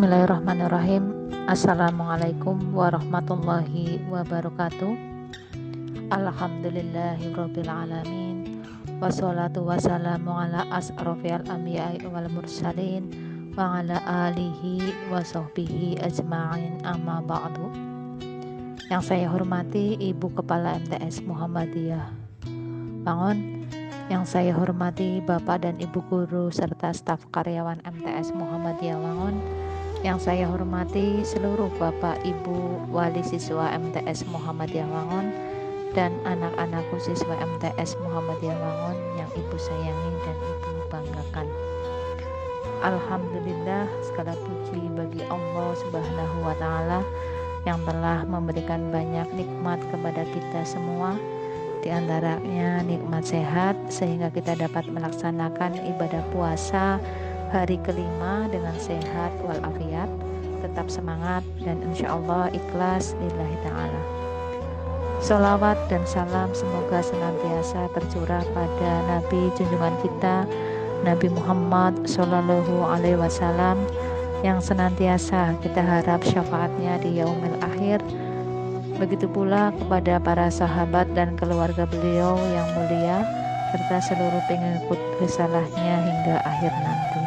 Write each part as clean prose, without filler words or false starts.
Bismillahirrahmanirrahim. Assalamualaikum warahmatullahi wabarakatuh. Alhamdulillahirabbil alamin. Wassalatu wassalamu ala asrofil anbiya'i wal mursalin wa ala alihi wa sahbihi ajma'in, amma ba'du. Yang saya hormati Ibu Kepala MTS Muhammadiyah Wangon, yang saya hormati Bapak dan Ibu Guru serta staf karyawan MTS Muhammadiyah Wangon, yang saya hormati seluruh Bapak Ibu wali siswa MTS Muhammadiyah Wangon dan anak-anakku siswa MTS Muhammadiyah Wangon yang Ibu sayangi dan Ibu banggakan. Alhamdulillah, segala puji bagi Allah Subhanahu wa Ta'ala yang telah memberikan banyak nikmat kepada kita semua. Di antaranya nikmat sehat sehingga kita dapat melaksanakan ibadah puasa hari kelima dengan sehat walafiat, tetap semangat dan insya Allah ikhlas lillahi ta'ala. Sholawat dan salam semoga senantiasa tercurah pada Nabi junjungan kita Nabi Muhammad Sallallahu Alaihi Wasallam yang senantiasa kita harap syafaatnya di yaumil akhir. Begitu pula kepada para sahabat dan keluarga beliau yang mulia serta seluruh pengikut risalahnya hingga akhir nanti.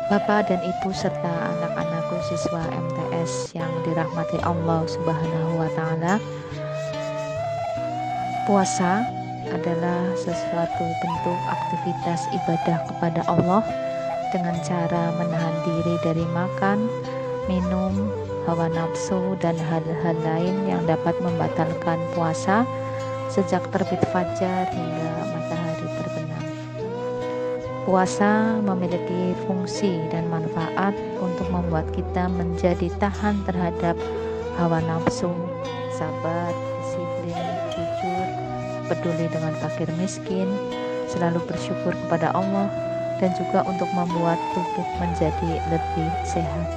Bapak dan Ibu serta anak-anakku siswa MTS yang dirahmati Allah Subhanahu wa Ta'ala, puasa adalah sesuatu bentuk aktivitas ibadah kepada Allah dengan cara menahan diri dari makan, minum, hawa nafsu dan hal-hal lain yang dapat membatalkan puasa sejak terbit fajar hingga matahari terbenam. Puasa memiliki fungsi dan manfaat untuk membuat kita menjadi tahan terhadap hawa nafsu, sabar, disiplin, jujur, peduli dengan fakir miskin, selalu bersyukur kepada Allah, dan juga untuk membuat tubuh menjadi lebih sehat.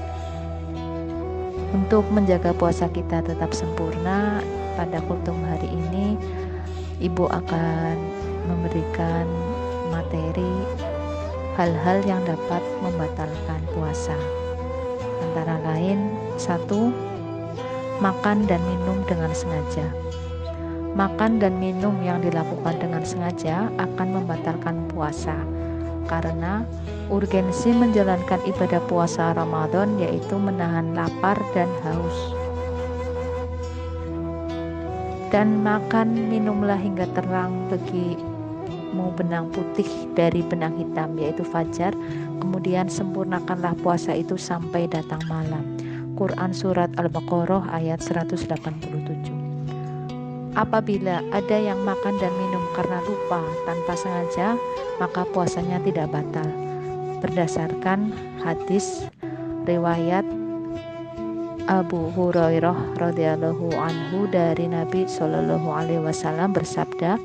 Untuk menjaga puasa kita tetap sempurna, pada kultum hari ini Ibu akan memberikan materi hal-hal yang dapat membatalkan puasa. Antara lain, 1. Makan dan minum dengan sengaja. Makan dan minum yang dilakukan dengan sengaja akan membatalkan puasa karena urgensi menjalankan ibadah puasa Ramadan yaitu menahan lapar dan haus. Dan makan minumlah hingga terang bagimu benang putih dari benang hitam yaitu fajar, kemudian sempurnakanlah puasa itu sampai datang malam. Quran Surat Al-Baqarah ayat 187. Apabila ada yang makan dan minum karena lupa tanpa sengaja, maka puasanya tidak batal. Berdasarkan hadis riwayat Abu Hurairah radhiyallahu anhu dari Nabi Shallallahu Alaihi Wasallam bersabda,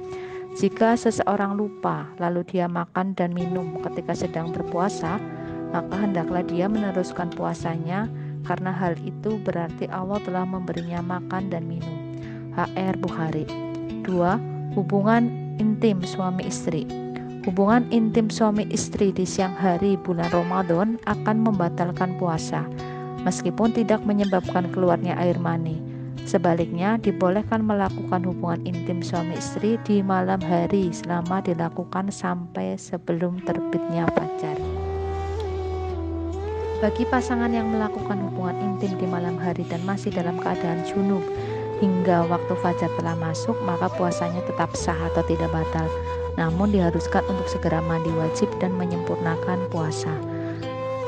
jika seseorang lupa lalu dia makan dan minum ketika sedang berpuasa, maka hendaklah dia meneruskan puasanya karena hal itu berarti Allah telah memberinya makan dan minum. HR Bukhari. 2. Hubungan intim suami istri. Hubungan intim suami istri di siang hari bulan Ramadan akan membatalkan puasa meskipun tidak menyebabkan keluarnya air mani. Sebaliknya, dibolehkan melakukan hubungan intim suami istri di malam hari selama dilakukan sampai sebelum terbitnya fajar. Bagi pasangan yang melakukan hubungan intim di malam hari dan masih dalam keadaan junub hingga waktu fajar telah masuk, maka puasanya tetap sah atau tidak batal, namun diharuskan untuk segera mandi wajib dan menyempurnakan puasa.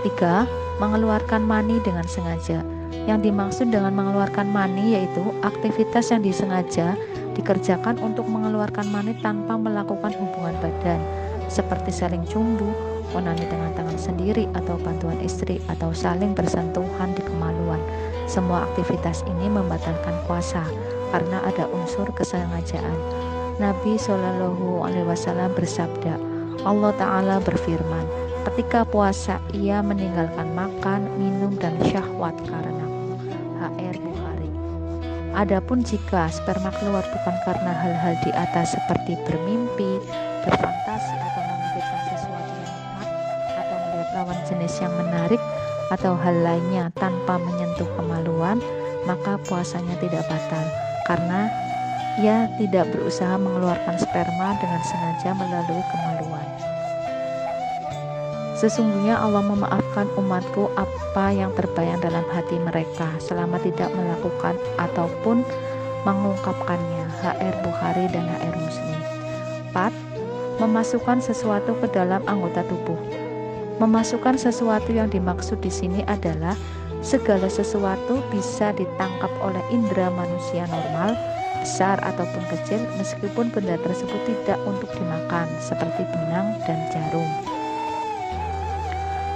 3. Mengeluarkan mani dengan sengaja. Yang dimaksud dengan mengeluarkan mani yaitu aktivitas yang disengaja dikerjakan untuk mengeluarkan mani tanpa melakukan hubungan badan, seperti saling cumbu, onani dengan tangan sendiri atau bantuan istri, atau saling bersentuhan di kemaluan. Semua aktivitas ini membatalkan puasa karena ada unsur kesengajaan. Nabi Shallallahu Alaihi Wasallam bersabda, Allah Ta'ala berfirman, ketika puasa ia meninggalkan makan, minum, dan syahwat karenaku. HR Bukhari. Adapun jika sperma keluar bukan karena hal-hal di atas seperti bermimpi, berfantasi, atau memikirkan sesuatu yang nikmat, atau melihat lawan jenis yang menarik, atau hal lainnya tanpa menyentuh kemaluan, maka puasanya tidak batal karena ia tidak berusaha mengeluarkan sperma dengan sengaja melalui kemaluan. Sesungguhnya Allah memaafkan umatku apa yang terbayang dalam hati mereka selama tidak melakukan ataupun mengungkapkannya. HR Bukhari dan HR Muslim. 4. Memasukkan sesuatu ke dalam anggota tubuh. Memasukkan sesuatu yang dimaksud di sini adalah segala sesuatu bisa ditangkap oleh indera manusia normal, besar ataupun kecil, meskipun benda tersebut tidak untuk dimakan, seperti benang dan jarum.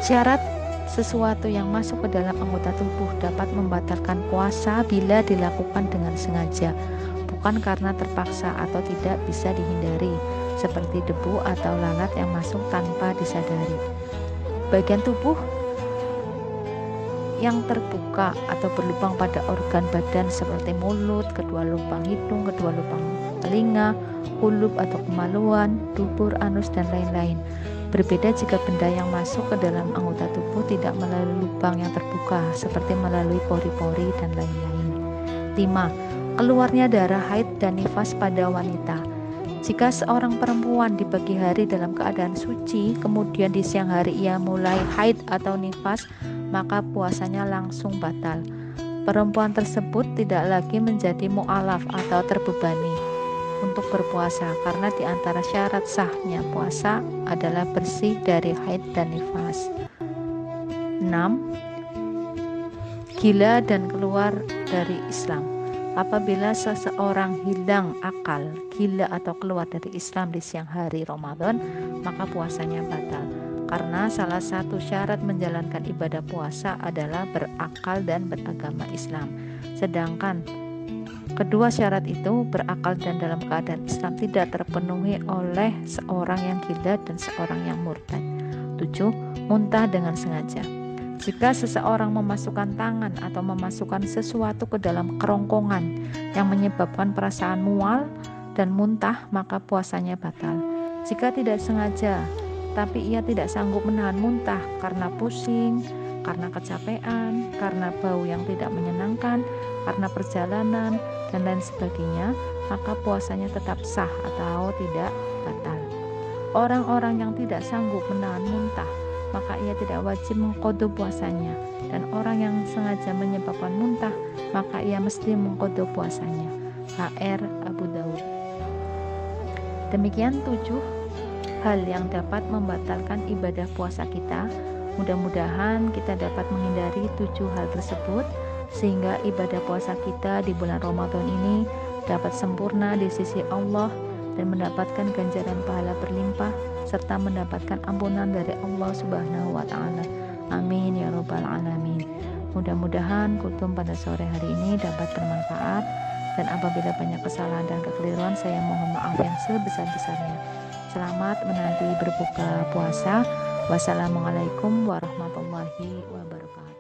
Syarat sesuatu yang masuk ke dalam anggota tubuh dapat membatalkan puasa bila dilakukan dengan sengaja, bukan karena terpaksa atau tidak bisa dihindari, seperti debu atau lalat yang masuk tanpa disadari. Bagian tubuh yang terbuka atau berlubang pada organ badan seperti mulut, kedua lubang hidung, kedua lubang telinga, kulub atau kemaluan, dubur, anus, dan lain-lain. Berbeda jika benda yang masuk ke dalam anggota tubuh tidak melalui lubang yang terbuka, seperti melalui pori-pori dan lain-lain. 5. Keluarnya darah haid dan nifas pada wanita. Jika seorang perempuan di pagi hari dalam keadaan suci, kemudian di siang hari ia mulai haid atau nifas, maka puasanya langsung batal. Perempuan tersebut tidak lagi menjadi mu'alaf atau terbebani untuk berpuasa, karena di antara syarat sahnya puasa adalah bersih dari haid dan nifas. 6. Gila dan keluar dari Islam. Apabila seseorang hilang akal, gila atau keluar dari Islam di siang hari Ramadan, maka puasanya batal. Karena salah satu syarat menjalankan ibadah puasa adalah berakal dan beragama Islam. Sedangkan kedua syarat itu, berakal dan dalam keadaan Islam, tidak terpenuhi oleh seorang yang gila dan seorang yang murtad. 7. Muntah dengan sengaja. Jika seseorang memasukkan tangan atau memasukkan sesuatu ke dalam kerongkongan yang menyebabkan perasaan mual dan muntah, maka puasanya batal. Jika tidak sengaja, tapi ia tidak sanggup menahan muntah karena pusing, karena kecapean, karena bau yang tidak menyenangkan, karena perjalanan, dan lain sebagainya, maka puasanya tetap sah atau tidak batal. Orang-orang yang tidak sanggup menahan muntah, maka ia tidak wajib mengqadha puasanya, dan orang yang sengaja menyebabkan muntah, maka ia mesti mengqadha puasanya. HR Abu Daud. Demikian 7 hal yang dapat membatalkan ibadah puasa kita. Mudah-mudahan kita dapat menghindari 7 hal tersebut, sehingga ibadah puasa kita di bulan Ramadan ini dapat sempurna di sisi Allah dan mendapatkan ganjaran pahala berlimpah serta mendapatkan ampunan dari Allah Subhanahu wa Ta'ala. Amin ya Rabbal Alamin. Mudah-mudahan kultum pada sore hari ini dapat bermanfaat, dan apabila banyak kesalahan dan kekeliruan, saya mohon maaf yang sebesar-besarnya. Selamat menanti berbuka puasa. Wassalamualaikum warahmatullahi wabarakatuh.